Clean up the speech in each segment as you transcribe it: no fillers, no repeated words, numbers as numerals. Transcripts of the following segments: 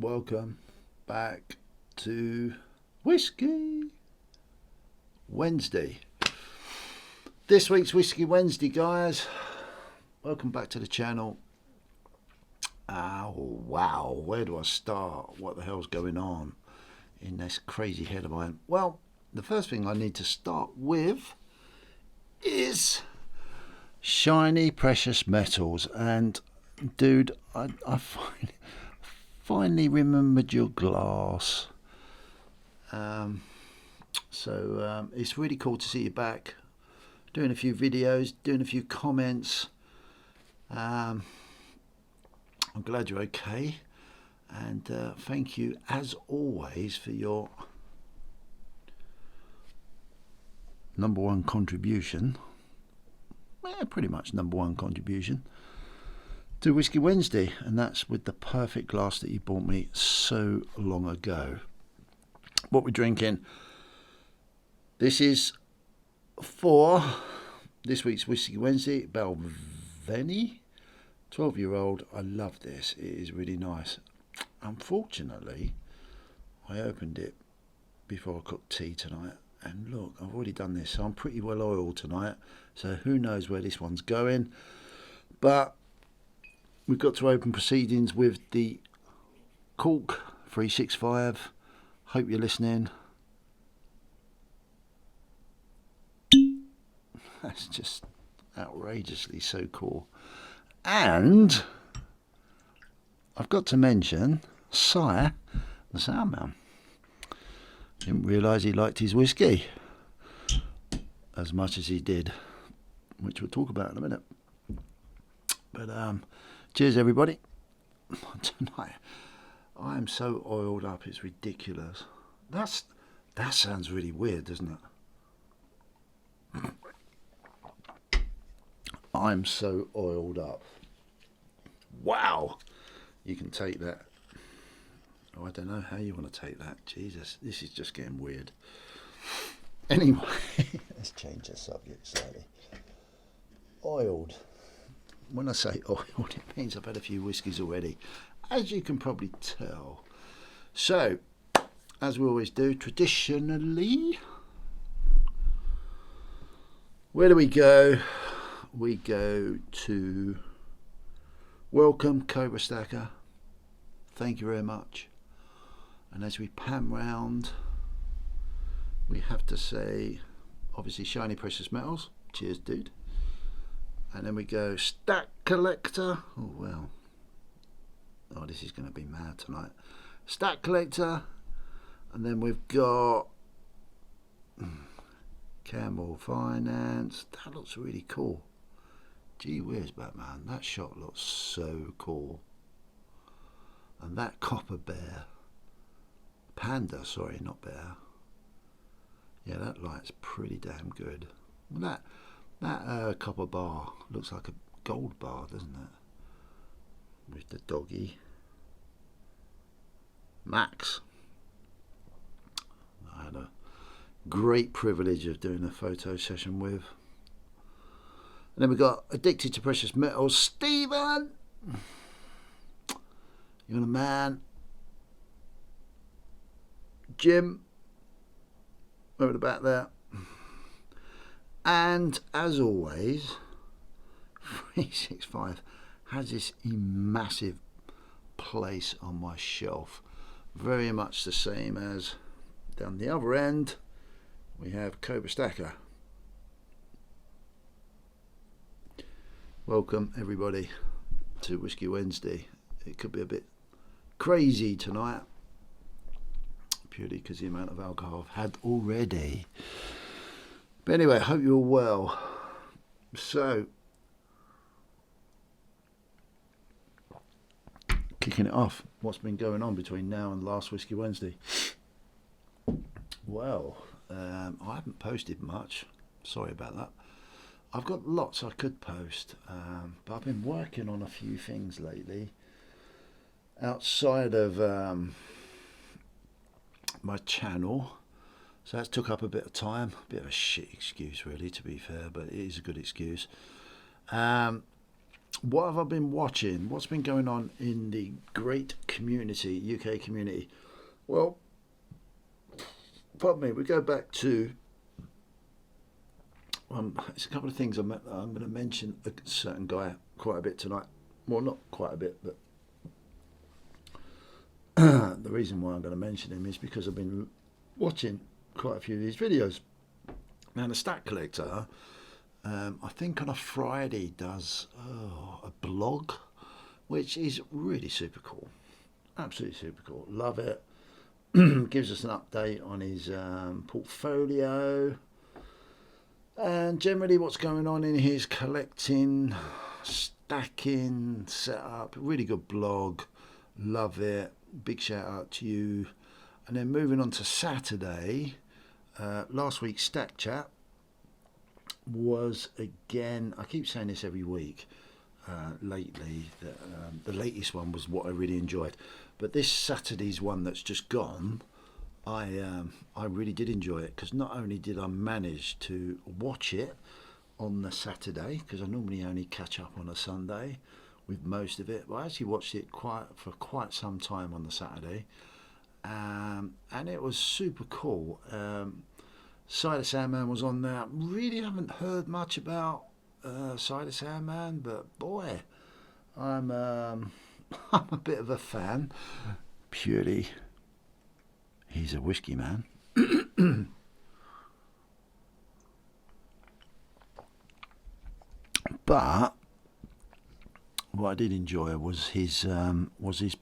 welcome back to Whiskey Wednesday. This week's Whiskey Wednesday, guys. Welcome back to the channel. Oh, wow, where do I start? What the hell's going on in this crazy head of mine? Well, the first thing I need to start with is shiny precious metals. And dude, I finally remembered your glass. So it's really cool to see you back, doing a few videos, doing a few comments. I'm glad you're okay, and thank you as always for your #1 contribution. Pretty much #1 contribution to Whiskey Wednesday, and that's with the perfect glass that you bought me so long ago. What we're drinking, this is for this week's Whiskey Wednesday, Balvenie 12-year-old. I love this. It is really nice. Unfortunately, I opened it before I cooked tea tonight, and look, I've already done this, so I'm pretty well oiled tonight, so who knows where this one's going. But we've got to open proceedings with the Cork 365. Hope you're listening. That's just outrageously so cool. And I've got to mention Sire, the Soundman. Didn't realise he liked his whiskey as much as he did, which we'll talk about in a minute. But cheers, everybody. Tonight I am so oiled up, it's ridiculous. That sounds really weird, doesn't it? I'm so oiled up. Wow, you can take that. Oh, I don't know how you want to take that. Jesus, this is just getting weird. Anyway, let's change the subject slightly. Oiled. When I say oiled, it means I've had a few whiskies already, as you can probably tell. So, as we always do, traditionally, where do we go? We go to welcome Cobra Stacker. Thank you very much. And as we pan round, we have to say, obviously, shiny precious metals. Cheers, dude. And then we go Stack Collector. Oh, well. Oh, this is going to be mad tonight. Stack Collector. And then we've got Camel Finance. That looks really cool. Gee whiz, Batman. That shot looks so cool. And that Copper Bear. Panda, sorry, not bear. Yeah, that light's pretty damn good. Well, that copper bar looks like a gold bar, doesn't it? With the doggy. Max. I had a great privilege of doing a photo session with. And then we got Addicted to Precious Metals, Stephen. You're the man. Jim, over the back there. And as always, 365 has this massive place on my shelf. Very much the same as down the other end, we have Cobra Stacker. Welcome everybody to Whiskey Wednesday. It could be a bit crazy tonight, purely because the amount of alcohol I've had already. But anyway, I hope you're well. So, kicking it off, what's been going on between now and last Whiskey Wednesday? Well, I haven't posted much. Sorry about that. I've got lots I could post, but I've been working on a few things lately outside of my channel, so that's took up a bit of time. A bit of a shit excuse really, to be fair, but it is a good excuse. what have I been watching? What's been going on in the great community, UK community? Well, pardon me, we go back to it's a couple of things I'm going to mention a certain guy quite a bit tonight. Well, not quite a bit, but the reason why I'm going to mention him is because I've been watching quite a few of these videos. Now, the Stat Collector, I think on a Friday does a blog, which is really super cool. Absolutely super cool. Love it. Gives us an update on his portfolio and generally what's going on in his collecting, stacking setup. Really good blog. Love it. Big shout out to you. And then moving on to Saturday, last week's Stack Chat was again, I keep saying this every week lately, that the latest one was what I really enjoyed. But this Saturday's one that's just gone, I really did enjoy it, because not only did I manage to watch it on the Saturday, because I normally only catch up on a Sunday with most of it, but I actually watched it for quite some time on the Saturday, and it was super cool. Cider Sandman was on there. Really haven't heard much about Cider Sandman, but boy, I'm I'm a bit of a fan. Purely, he's a whiskey man. But what I did enjoy was his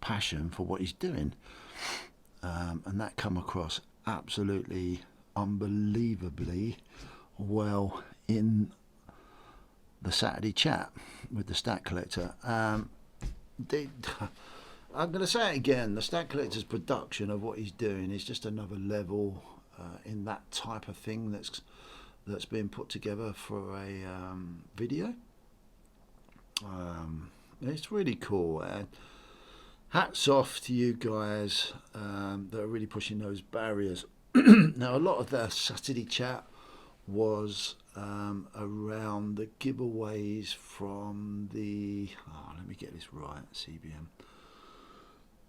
passion for what he's doing, and that come across absolutely unbelievably well in the Saturday chat with the Stat Collector. I'm going to say it again, the Stat Collector's production of what he's doing is just another level in that type of thing that's being put together for a video. It's really cool, and hats off to you guys that are really pushing those barriers. Now, a lot of the Saturday chat was around the giveaways from the, let me get this right, CBM.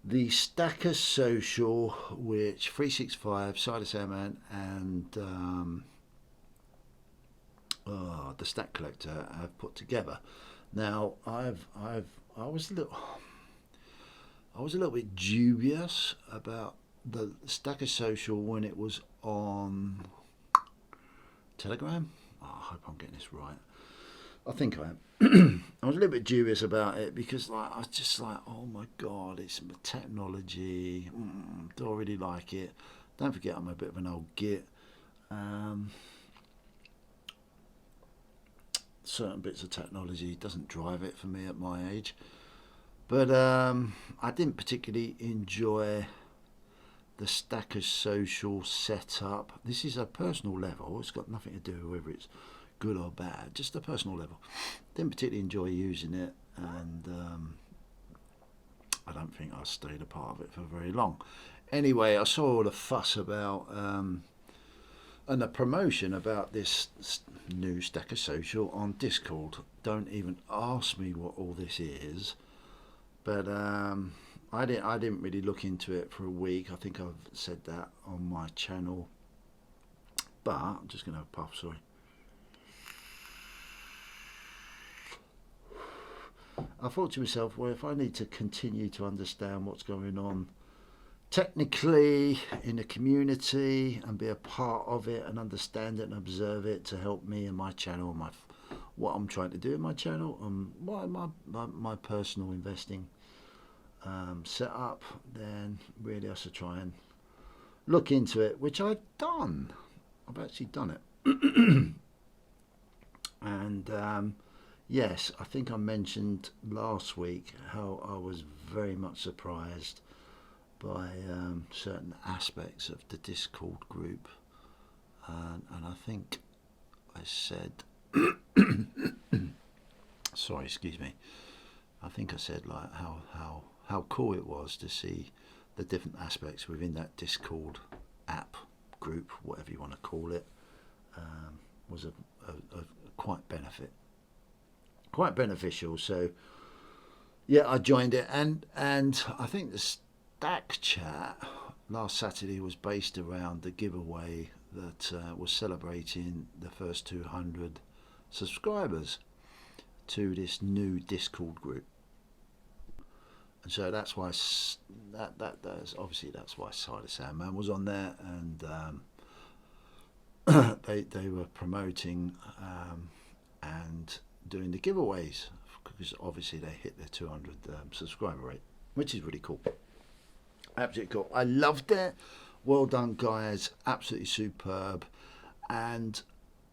The Stacker Social, which 365, Cider Sandman, and the Stat Collector have put together. Now, I was a little bit dubious about the Stacker Social when it was on Telegram. I hope I'm getting this right. I think I am. I was a little bit dubious about it because I was just like, oh my god, it's technology. Do I really like it? Don't forget, I'm a bit of an old git. Certain bits of technology doesn't drive it for me at my age. But I didn't particularly enjoy the Stacker Social setup. This is a personal level. It's got nothing to do with whether it's good or bad. Just a personal level. Didn't particularly enjoy using it, and I don't think I stayed a part of it for very long. Anyway, I saw all the fuss about and the promotion about this new Stacker Social on Discord. Don't even ask me what all this is. But I didn't really look into it for a week. I think I've said that on my channel. But I'm just going to have a puff, sorry. I thought to myself, well, if I need to continue to understand what's going on technically in the community and be a part of it and understand it and observe it to help me and my channel and what I'm trying to do in my channel and my personal investing setup, then really I should try and look into it, which I've done. I've actually done it. And yes, I think I mentioned last week how I was very much surprised by certain aspects of the Discord group, and I think I said sorry, excuse me, I think I said like how cool it was to see the different aspects within that Discord app group, whatever you want to call it, was a quite benefit. quite beneficial. So yeah, I joined it, and I think the Stack Chat last Saturday was based around the giveaway that was celebrating the first 200 subscribers to this new Discord group. And so that's why that's obviously that's why Cider Sandman was on there, and they were promoting and doing the giveaways, because obviously they hit their 200 subscriber rate, which is really cool. Absolutely cool. I loved it. Well done, guys. Absolutely superb. And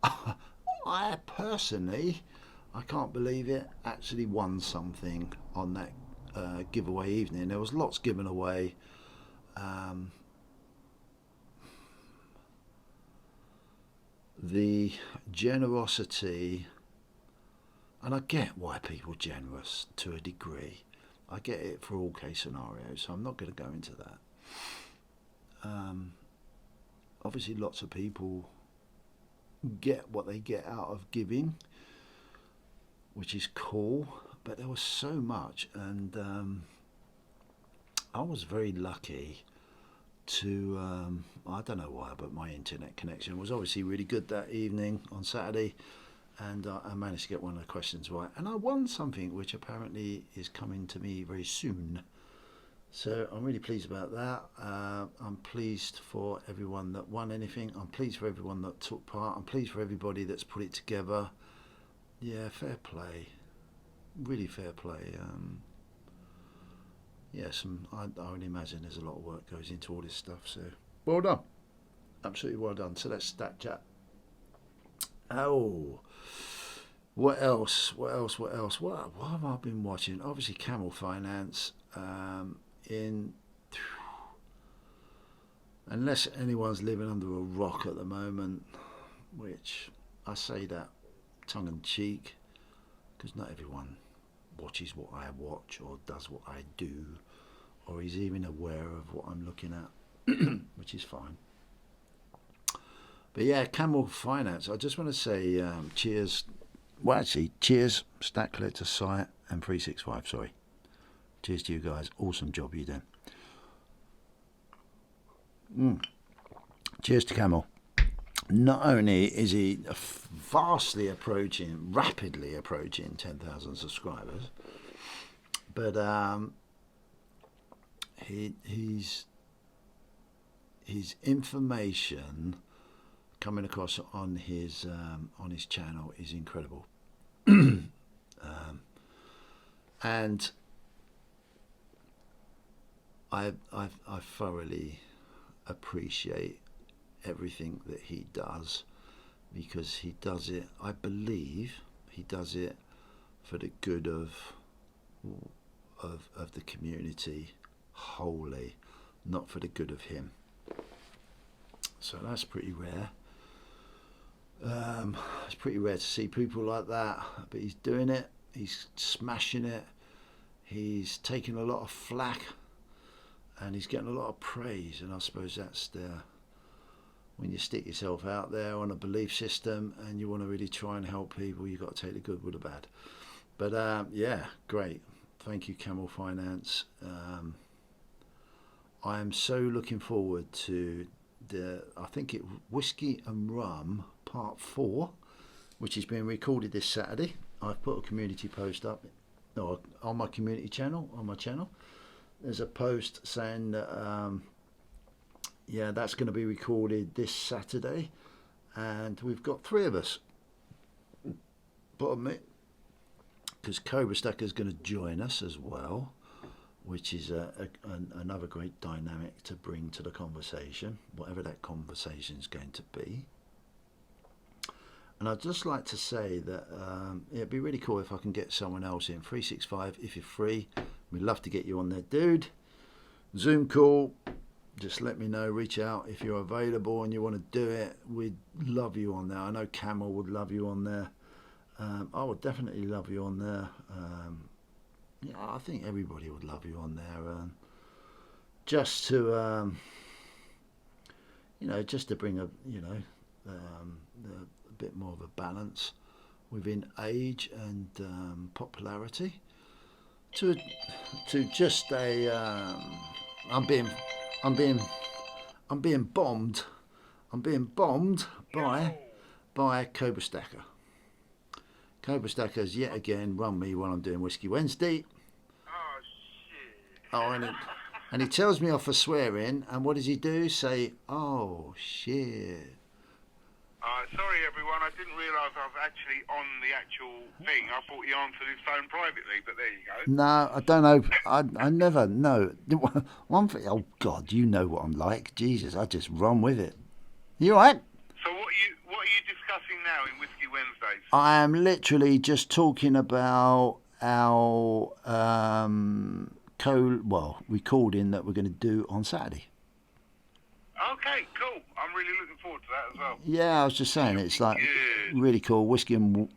I personally, I can't believe it, actually won something on that giveaway evening. There was lots given away. The generosity, and I get why people are generous to a degree. I get it for all case scenarios, so I'm not going to go into that. Obviously, lots of people get what they get out of giving, which is cool, but there was so much, and I was very lucky to, I don't know why, but my internet connection was obviously really good that evening on Saturday, and I managed to get one of the questions right, and I won something which apparently is coming to me very soon. So I'm really pleased about that. I'm pleased for everyone that won anything. I'm pleased for everyone that took part. I'm pleased for everybody that's put it together. Yeah, fair play. Really fair play. Yes, I would imagine there's a lot of work goes into all this stuff. So well done. Absolutely well done. So that's Stack Chat. Oh, what else? What have I been watching? Obviously, Camel Finance. Unless anyone's living under a rock at the moment, which I say that tongue in cheek, because not everyone watches what I watch or does what I do, or is even aware of what I'm looking at, which is fine. But yeah, Camel Finance, I just want to say cheers. Well, actually, cheers, Stack Collector Site and 365, sorry. Cheers to you guys. Awesome job you done. Cheers to Camel. Not only is he rapidly approaching 10,000 subscribers, but his information coming across on his channel is incredible, and I thoroughly appreciate everything that he does, because he does it, I believe he does it for the good of the community wholly, not for the good of him. So that's pretty rare. It's pretty rare to see people like that, but he's doing it, he's smashing it, he's taking a lot of flack, and he's getting a lot of praise, and I suppose that's when you stick yourself out there on a belief system and you want to really try and help people, you've got to take the good with the bad. But yeah, great. Thank you, Camel Finance. I am so looking forward to I think Whiskey and Rum Part 4, which is being recorded this Saturday. I've put a community post up on my community channel, on my channel. There's a post saying that yeah, that's going to be recorded this Saturday, and we've got 3 of us. Pardon me, because Cobra Stacker is going to join us as well, which is another great dynamic to bring to the conversation, whatever that conversation is going to be. And I'd just like to say that it'd be really cool if I can get someone else in. 365, if you're free, we'd love to get you on there, dude. Zoom call, just let me know, reach out if you're available and you want to do it. We'd love you on there. I know Camel would love you on there. I would definitely love you on there. Yeah, I think everybody would love you on there. Just to, just to bring a bit more of a balance within age and popularity to just a I'm being bombed by Cobra Stacker. Cobra Stacker's yet again run me while I'm doing Whiskey Wednesday. Oh shit. Oh, and he tells me off for swearing, and what does he do? Say, oh shit. Sorry everyone, I didn't realise I was actually on the actual thing. I thought he answered his phone privately, but there you go. No, I don't know. I never know. One thing, oh God, you know what I'm like. Jesus, I just run with it. You all right? So what are you discussing now in Whiskey Wednesdays? I am literally just talking about our recording that we're going to do on Saturday. Okay, cool. I'm really looking forward to that as well. Yeah, I was just saying, it's like really cool. Whiskey and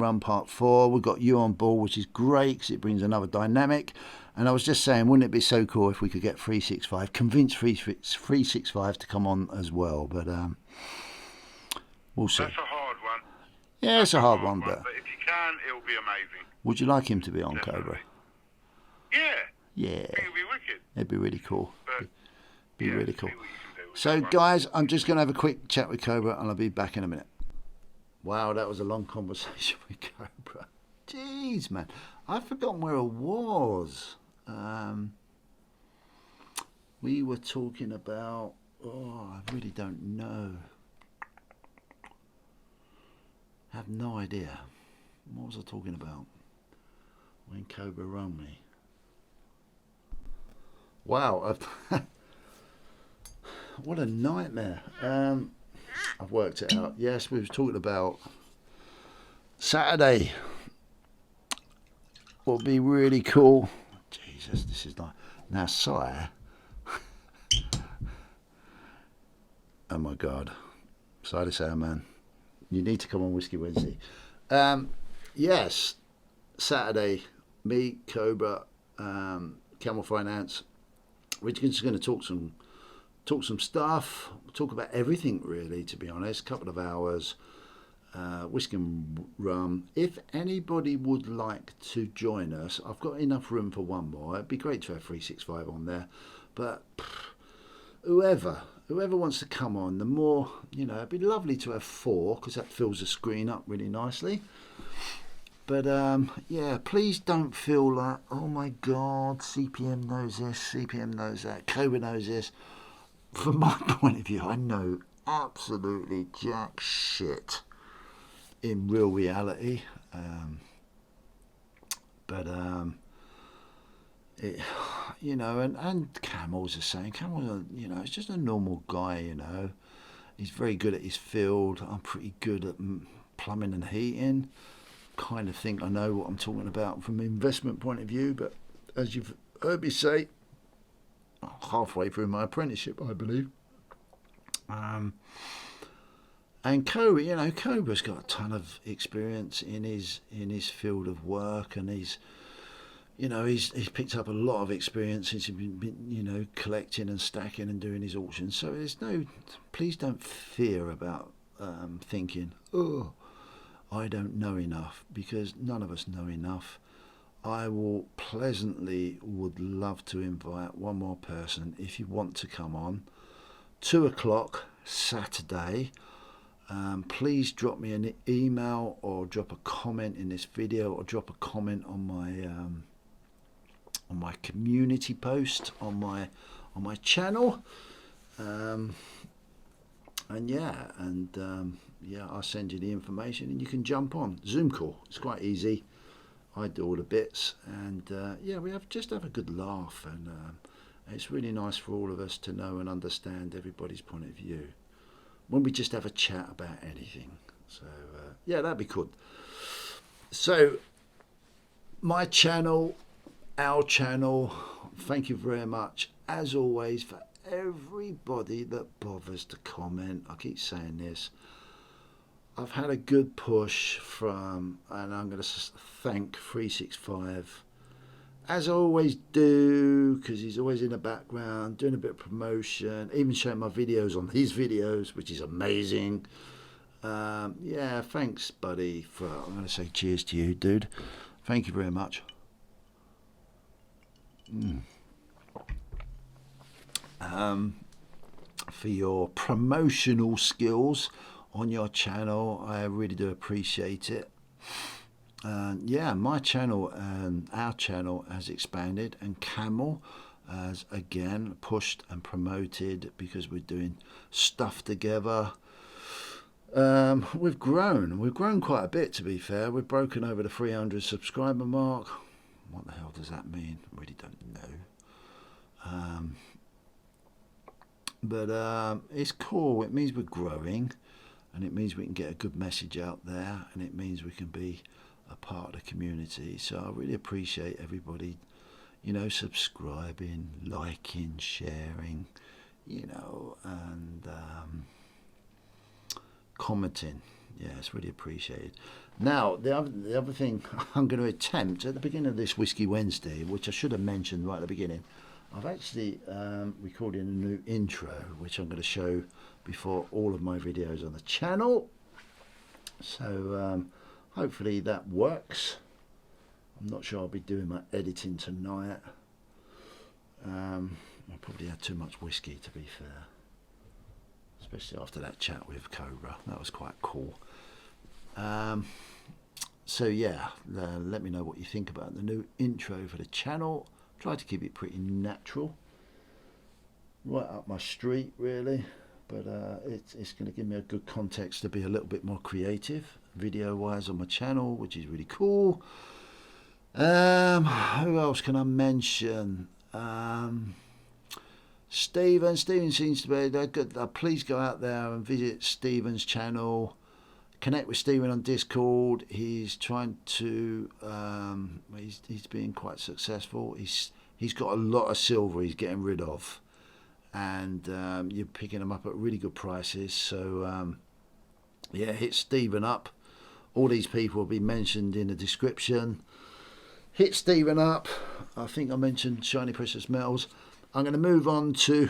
Rum Part 4. We've got you on board, which is great because it brings another dynamic. And I was just saying, wouldn't it be so cool if we could get 365, convince 365 to come on as well? But we'll see. That's a hard one. Yeah, it's a hard one, but if you can, it'll be amazing. Would you like him to be on, Definitely. Cobra? Yeah. Yeah. I think it'll be wicked. It'd be really cool. But, be really cool. see what you can do with So, that one. guys, I'm just going to have a quick chat with Cobra, and I'll be back in a minute. Wow, that was a long conversation with Cobra. Jeez, man. I've forgotten where I was. We were talking about... Oh, I really don't know. I have no idea. What was I talking about when Cobra rang me? Wow, what a nightmare. I've worked it out. Yes, we were talking about Saturday. What would be really cool. Jesus, this is like... Now, Sire... Oh my God. Sorry to say, man. You need to come on Whiskey Wednesday. Yes, Saturday, me, Cobra, Camel Finance. We're just going to talk some stuff. Talk about everything, really, to be honest. Couple of hours. Whiskey and Rum. If anybody would like to join us, I've got enough room for one more. It'd be great to have 365 on there. But whoever wants to come on, the more, it'd be lovely to have 4 because that fills the screen up really nicely. But yeah, please don't feel like, oh my God, CPM knows this, CPM knows that, Cobra knows this. From my point of view, I know absolutely jack shit in real reality. And Camel's the same. Camel, is just a normal guy, He's very good at his field. I'm pretty good at plumbing and heating. Kind of think I know what I'm talking about from an investment point of view, but as you've heard me say, halfway through my apprenticeship, I believe. And Cobra, Cobra's got a ton of experience in his field of work, and he's picked up a lot of experience since he's been collecting and stacking and doing his auctions. So please don't fear about thinking, oh, I don't know enough, because none of us know enough. I would love to invite one more person if you want to come on. 2:00 Saturday. Please drop me an email or drop a comment in this video, or drop a comment on my community post on my channel. I'll send you the information and you can jump on Zoom call. It's quite easy. I do all the bits, and we have a good laugh, and it's really nice for all of us to know and understand everybody's point of view when we just have a chat about anything. So that'd be good. So my channel, our channel, thank you very much as always for everybody that bothers to comment. I keep saying this. I've had a good push from, and I'm going to thank 365, as I always do, because he's always in the background doing a bit of promotion, even showing my videos on his videos, which is amazing. Yeah, thanks, buddy. I'm going to say cheers to you, dude. Thank you very much. For your promotional skills on your channel, I really do appreciate it. Yeah, my channel and our channel has expanded, and Camel has again pushed and promoted because we're doing stuff together. We've grown quite a bit, to be fair. We've broken over the 300 subscriber mark. What the hell does that mean? I really don't know. But it's cool. It means we're growing, and it means we can get a good message out there, and it means we can be a part of the community. So I really appreciate everybody, you know, subscribing, liking, sharing, you know, and commenting. Yeah, it's really appreciated. Now, the other thing I'm going to attempt at the beginning of this Whiskey Wednesday, which I should have mentioned right at the beginning, I've actually recorded a new intro, which I'm going to show before all of my videos on the channel. So hopefully that works. I'm not sure I'll be doing my editing tonight. I probably had too much whiskey, to be fair, especially after that chat with Cobra. That was quite cool. So yeah, let me know what you think about the new intro for the channel. Try to keep it pretty natural, right up my street really, but it's going to give me a good context to be a little bit more creative video wise on my channel, which is really cool. Who else can I mention? Stephen seems to be good. Please go out there and visit Stephen's channel. Connect with Stephen on Discord. He's trying to. He's being quite successful. He's got a lot of silver he's getting rid of, and you're picking them up at really good prices. So yeah, hit Stephen up. All these people will be mentioned in the description. Hit Stephen up. I think I mentioned Shiny Precious Metals. I'm going to move on to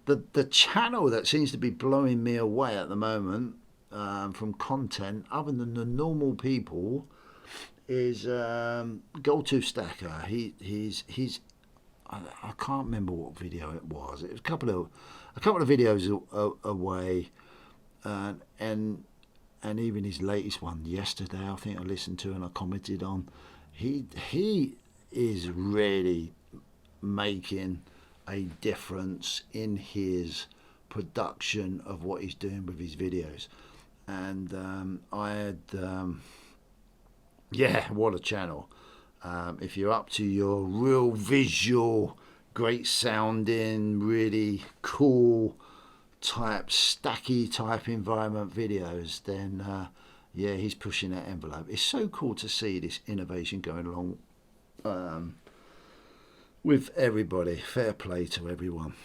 the channel that seems to be blowing me away at the moment. From content other than the normal people is Gold2 Stacker. He's I can't remember what video it was. It was a couple of videos away, and even his latest one yesterday, I think I listened to and I commented on. He is really making a difference in his production of what he's doing with his videos. And I had, yeah, what a channel. If you're up to your real visual, great sounding, really cool type, stacky type environment videos, then yeah, he's pushing that envelope. It's so cool to see this innovation going along with everybody. Fair play to everyone.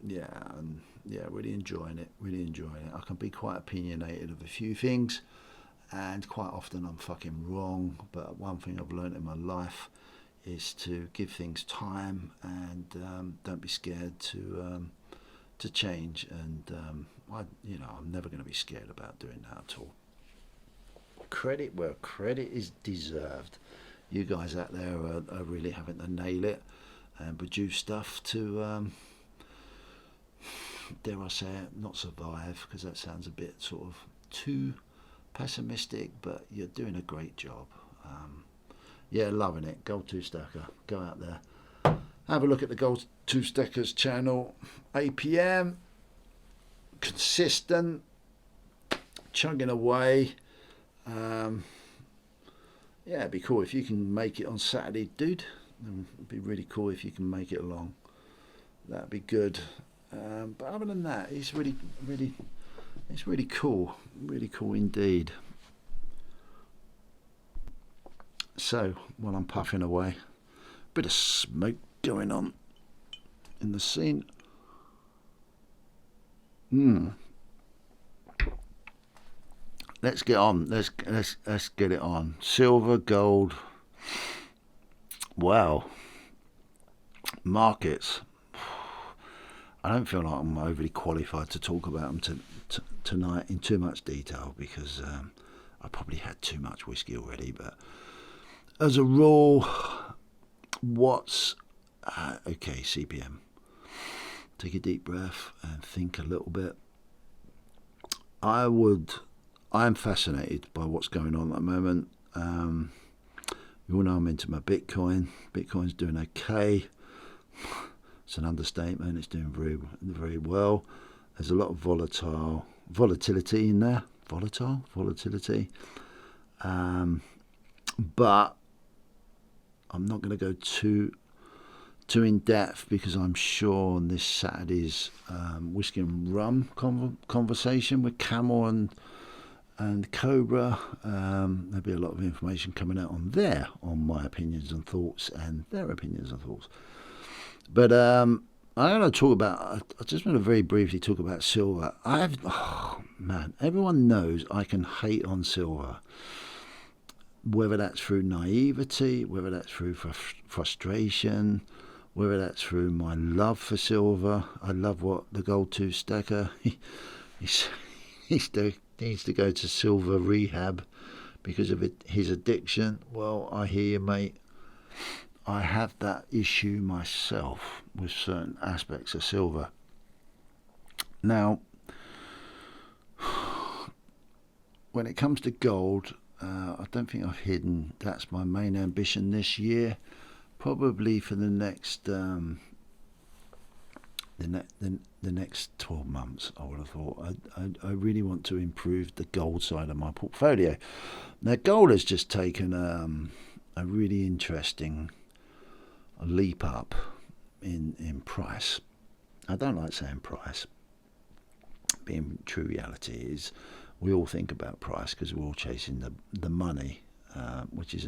Yeah, and yeah, really enjoying it. I can be quite opinionated of a few things, and quite often I'm fucking wrong. But one thing I've learned in my life is to give things time, and don't be scared to change. And I'm never going to be scared about doing that at all. Credit where credit is deserved. You guys out there are really having to nail it and produce stuff to, dare I say it, not survive, because that sounds a bit sort of too pessimistic, but you're doing a great job. Yeah, loving it. Gold2 Stacker. Go out there. Have a look at the Gold2 Stacker's channel. APM. Consistent. Chugging away. Yeah, it'd be cool if you can make it on Saturday, dude. It'd be really cool if you can make it along. That'd be good. But other than that, it's really cool. Really cool indeed. So, while I'm puffing away, bit of smoke going on in the scene. Let's get on. Let's get it on. Silver, gold. Wow. Markets. I don't feel like I'm overly qualified to talk about them tonight in too much detail because I probably had too much whiskey already. But as a rule, what's okay? CPM. Take a deep breath and think a little bit. I am fascinated by what's going on at the moment. You all know I'm into my Bitcoin. Bitcoin's doing okay. It's an understatement. It's doing very, very well. There's a lot of volatility in there. Volatility. But I'm not going to go too in depth because I'm sure on this Saturday's Whiskey and Rum conversation with Camel and Cobra, there'll be a lot of information coming out on my opinions and thoughts and their opinions and thoughts. But I'm going to talk about. I just want to very briefly talk about silver. Everyone knows I can hate on silver. Whether that's through naivety, whether that's through frustration, whether that's through my love for silver. I love what the gold tooth stacker. He needs to go to silver rehab because of his addiction. Well, I hear you, mate. I have that issue myself with certain aspects of silver. Now, when it comes to gold, I don't think I've hidden. That's my main ambition this year. Probably for the next the next 12 months, I would have thought. I really want to improve the gold side of my portfolio. Now, gold has just taken a really interesting leap up in price. I don't like saying price. Being true reality is we all think about price because we're all chasing the money, which is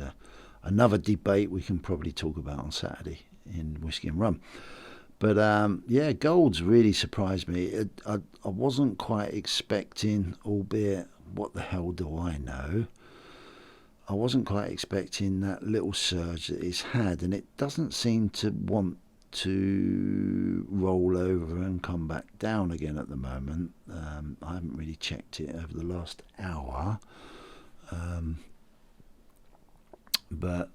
another debate we can probably talk about on Saturday in Whiskey and Rum. But yeah, gold's really surprised me. I wasn't quite expecting, albeit what the hell do I know, I wasn't quite expecting that little surge that it's had, and it doesn't seem to want to roll over and come back down again at the moment. I haven't really checked it over the last hour, but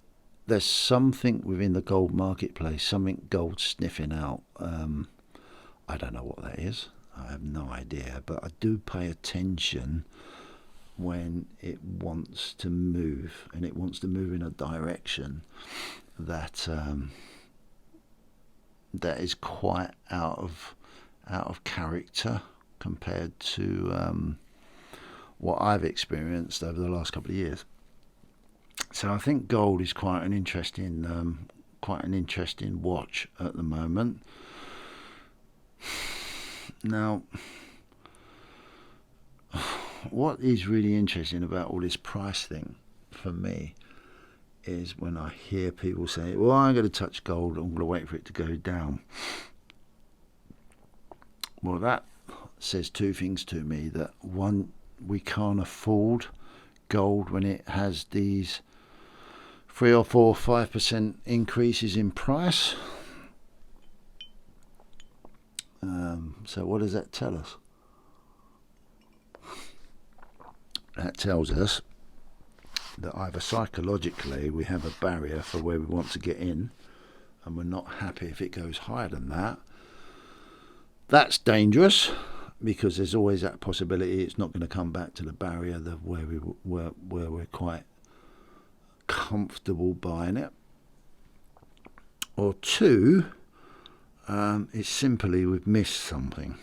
there's something within the gold marketplace, something gold sniffing out. I don't know what that is. I have no idea, but I do pay attention when it wants to move, and it wants to move in a direction that that is quite out of character compared to what I've experienced over the last couple of years. So I think gold is quite an interesting watch at the moment. Now, what is really interesting about all this price thing for me is when I hear people say, well, I'm going to touch gold, I'm going to wait for it to go down. Well, that says two things to me. That one, we can't afford gold when it has these 3 or 4, 5% increases in price. So what does that tell us? That tells us that either psychologically we have a barrier for where we want to get in, and we're not happy if it goes higher than that. That's dangerous, because there's always that possibility it's not going to come back to the barrier where we're quite comfortable buying it. Or two, it's simply we've missed something,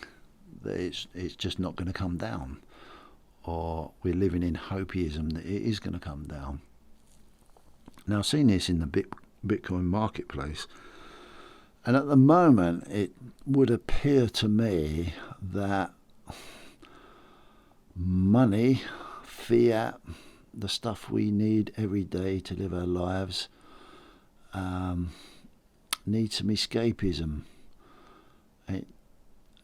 that it's just not going to come down, or we're living in hopeism that it is going to come down. Now, I've seen this in the Bitcoin marketplace, and at the moment it would appear to me that money, fiat, the stuff we need every day to live our lives, needs some escapism.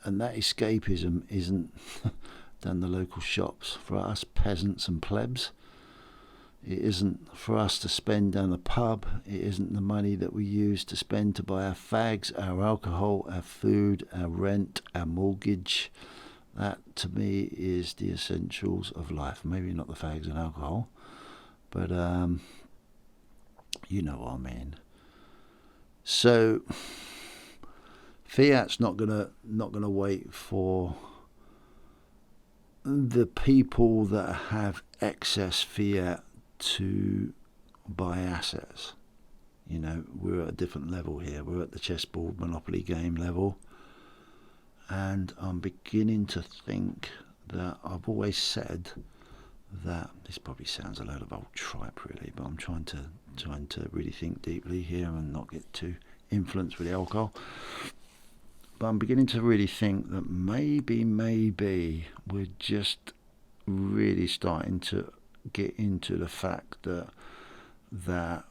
And that escapism isn't down the local shops for us peasants and plebs. It isn't for us to spend down the pub. It isn't the money that we use to spend to buy our fags, our alcohol, our food, our rent, our mortgage, That to me is the essentials of life. Maybe not the fags and alcohol, but you know what I mean. So fiat's not gonna wait for the people that have excess fiat to buy assets. You know, we're at a different level here. We're at the chessboard monopoly game level. And I'm beginning to think that I've always said that this probably sounds a load of old tripe really, but I'm trying to really think deeply here and not get too influenced with the alcohol. But I'm beginning to really think that maybe we're just really starting to get into the fact that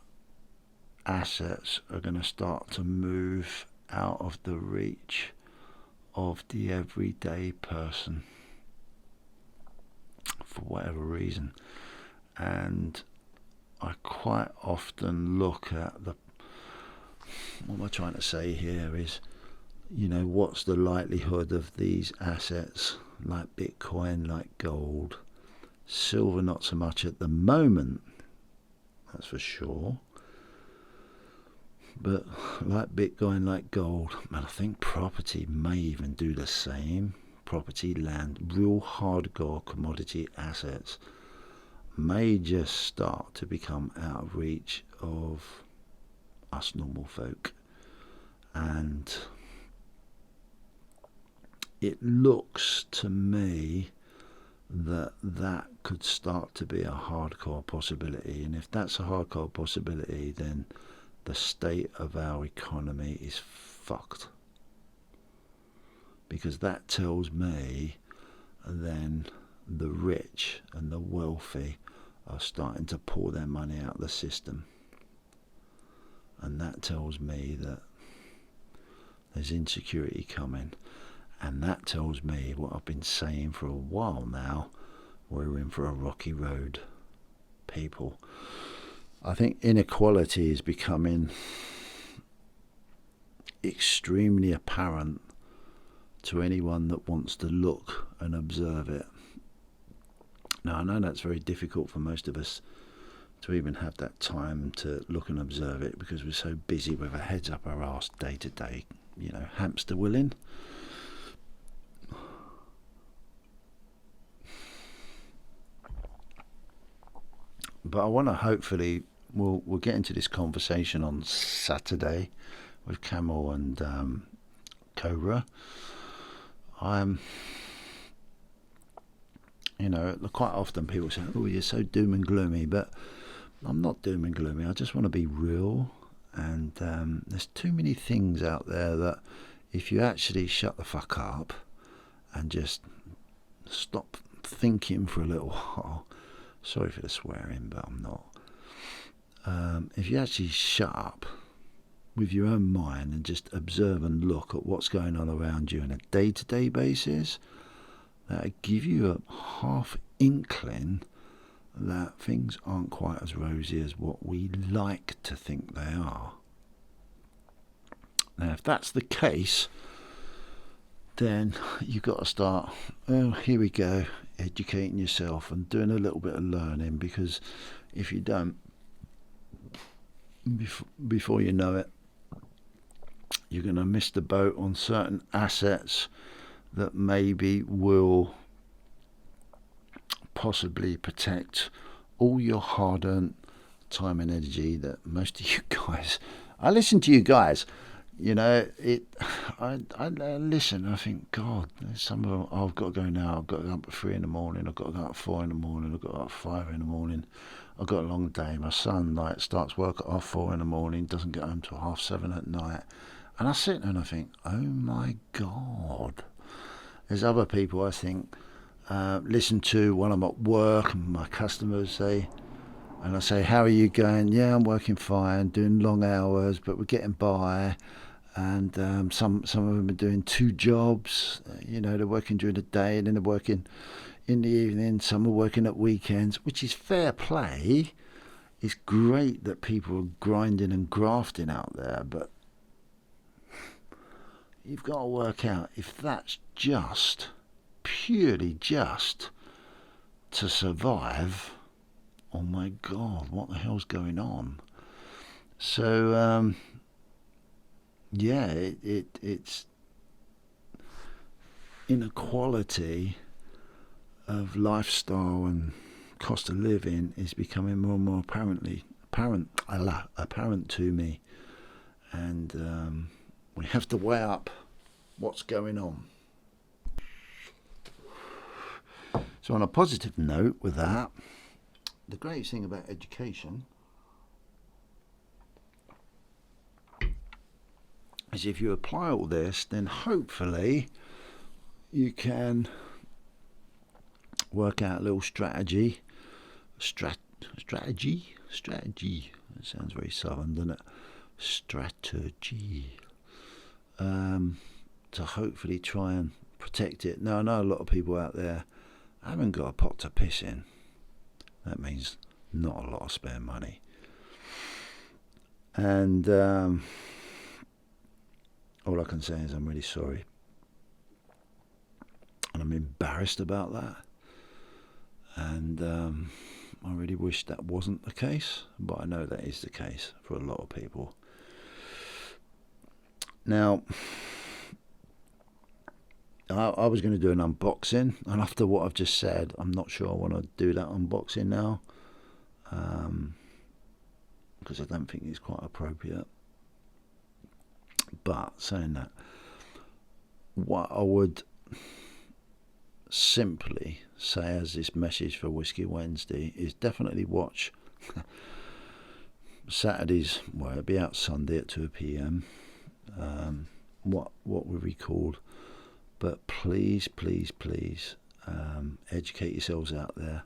assets are going to start to move out of the reach of the everyday person for whatever reason. And I quite often look at what am I trying to say here is, you know, what's the likelihood of these assets like Bitcoin, like gold, silver not so much at the moment, that's for sure, but like Bitcoin, like gold, and I think property may even do the same. Property, land, real hardcore commodity assets may just start to become out of reach of us normal folk. And it looks to me that could start to be a hardcore possibility. And if that's a hardcore possibility, then the state of our economy is fucked. Because that tells me then the rich and the wealthy are starting to pour their money out of the system. And that tells me that there's insecurity coming. And that tells me what I've been saying for a while now, we're in for a rocky road, people. I think inequality is becoming extremely apparent to anyone that wants to look and observe it. Now, I know that's very difficult for most of us to even have that time to look and observe it because we're so busy with our heads up our arse day to day, you know, hamster wheeling. But I want to hopefully, we'll get into this conversation on Saturday with Camel and Cobra. You know, quite often people say, oh, you're so doom and gloomy, but I'm not doom and gloomy. I just want to be real. And there's too many things out there that if you actually shut the fuck up and just stop thinking for a little while, sorry for the swearing, but I'm not. If you actually shut up with your own mind and just observe and look at what's going on around you on a day-to-day basis, that'll give you a half inkling that things aren't quite as rosy as what we like to think they are. Now, if that's the case, then you've got to start, oh, here we go, educating yourself and doing a little bit of learning, because if you don't, before you know it, you're going to miss the boat on certain assets that maybe will possibly protect all your hard-earned time and energy that most of you guys, I listen to you guys, you know, I listen, I think, God, there's some of them, oh, I've got to go now, I've got to go up at 3 in the morning, I've got to go up at 4 in the morning, I've got to go up at 5 in the morning, I've got a long day, my son like starts work at 4 in the morning, doesn't get home till 7:30 at night, and I sit there and I think, oh my God. There's other people I think listen to when I'm at work and my customers say, and I say, how are you going? Yeah, I'm working fine, doing long hours, but we're getting by. And some of them are doing 2 jobs. You know, they're working during the day and then they're working in the evening. Some are working at weekends, which is fair play. It's great that people are grinding and grafting out there, but you've got to work out if that's just purely just to survive. Oh my God, what the hell's going on? So yeah, it's inequality of lifestyle and cost of living is becoming more and more apparent to me, and we have to weigh up what's going on. So on a positive note with that, the greatest thing about education is if you apply all this, then hopefully you can work out a little strategy. Strategy. It sounds very southern, doesn't it? Strategy. To hopefully try and protect it. Now I know a lot of people out there haven't got a pot to piss in. That means not a lot of spare money. And all I can say is I'm really sorry. And I'm embarrassed about that. And I really wish that wasn't the case. But I know that is the case for a lot of people. Now, I was going to do an unboxing. And after what I've just said, I'm not sure I want to do that unboxing now. Because I don't think it's quite appropriate. But saying that, what I would simply say as this message for Whiskey Wednesday is definitely watch Saturday's, well, it'll be out Sunday at 2 p.m. What we record, but please educate yourselves out there.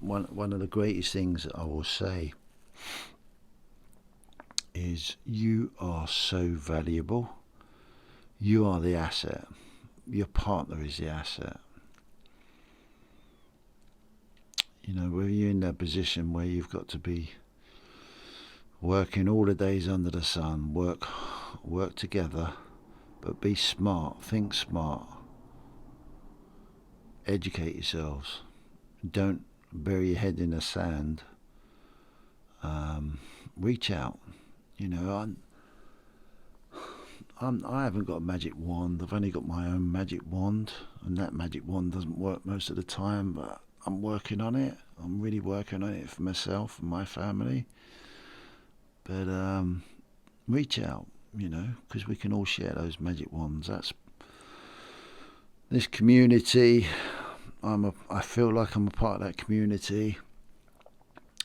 One of the greatest things that I will say is you are so valuable. You are the asset. Your partner is the asset. You know, where you're in that position where you've got to be working all the days under the sun, work together, but be smart, think smart, educate yourselves. Don't bury your head in the sand. Reach out. You know, I haven't got a magic wand. I've only got my own magic wand, and that magic wand doesn't work most of the time, but I'm working on it. I'm really working on it for myself and my family. But reach out, you know, because we can all share those magic wands. That's this community. I feel like I'm a part of that community.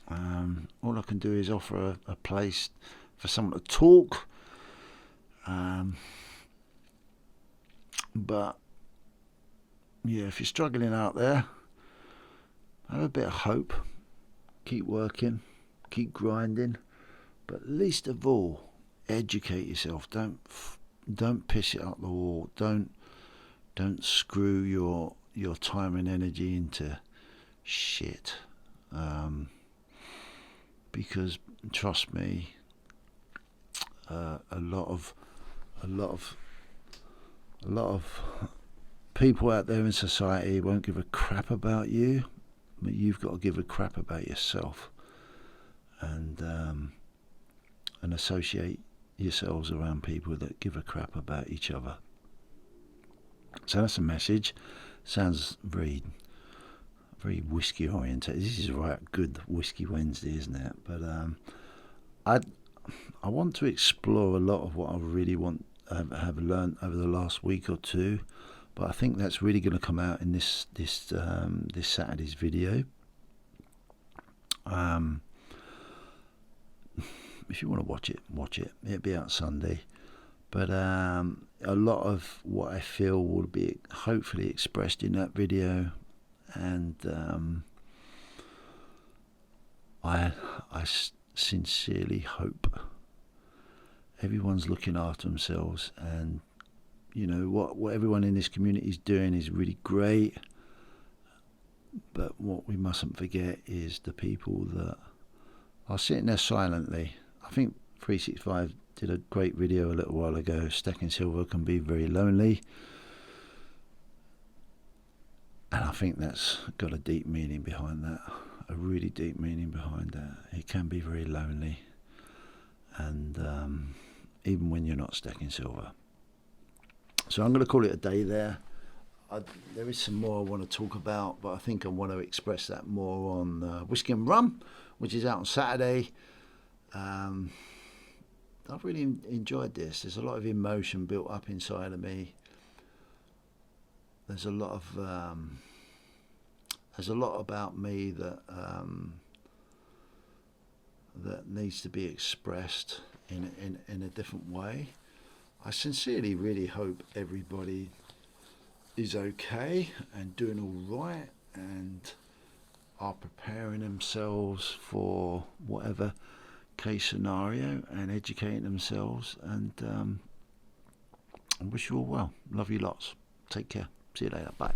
All I can do is offer a place for someone to talk. But yeah, if you're struggling out there, have a bit of hope. Keep working, keep grinding, but least of all, educate yourself. Don't piss it up the wall. Don't screw your time and energy into shit. Because trust me, a lot of people out there in society won't give a crap about you, but you've got to give a crap about yourself, and associate yourselves around people that give a crap about each other. So that's a message. Sounds very whiskey oriented. This is right good Whiskey Wednesday, isn't it? But I want to explore a lot of what I really want have learned over the last week or two, but I think that's really going to come out in this Saturday's video. If you want to watch it. It'll be out Sunday. But a lot of what I feel will be hopefully expressed in that video, and I sincerely hope everyone's looking after themselves, and you know what everyone in this community is doing is really great, but what we mustn't forget is the people that are sitting there silently. I think 365 did a great video a little while ago. Stacking silver can be very lonely. And I think that's got a deep meaning behind that, a really deep meaning behind that. It can be very lonely, and even when you're not stacking silver. So I'm going to call it a day there. There is some more I want to talk about, but I think I want to express that more on Whiskey and Rum, which is out on Saturday. I've really enjoyed this. There's a lot of emotion built up inside of me. There's a lot about me that that needs to be expressed in a different way. I sincerely really hope everybody is okay and doing all right and are preparing themselves for whatever case scenario and educating themselves, and I wish you all well. Love you lots. Take care. See you later. Bye.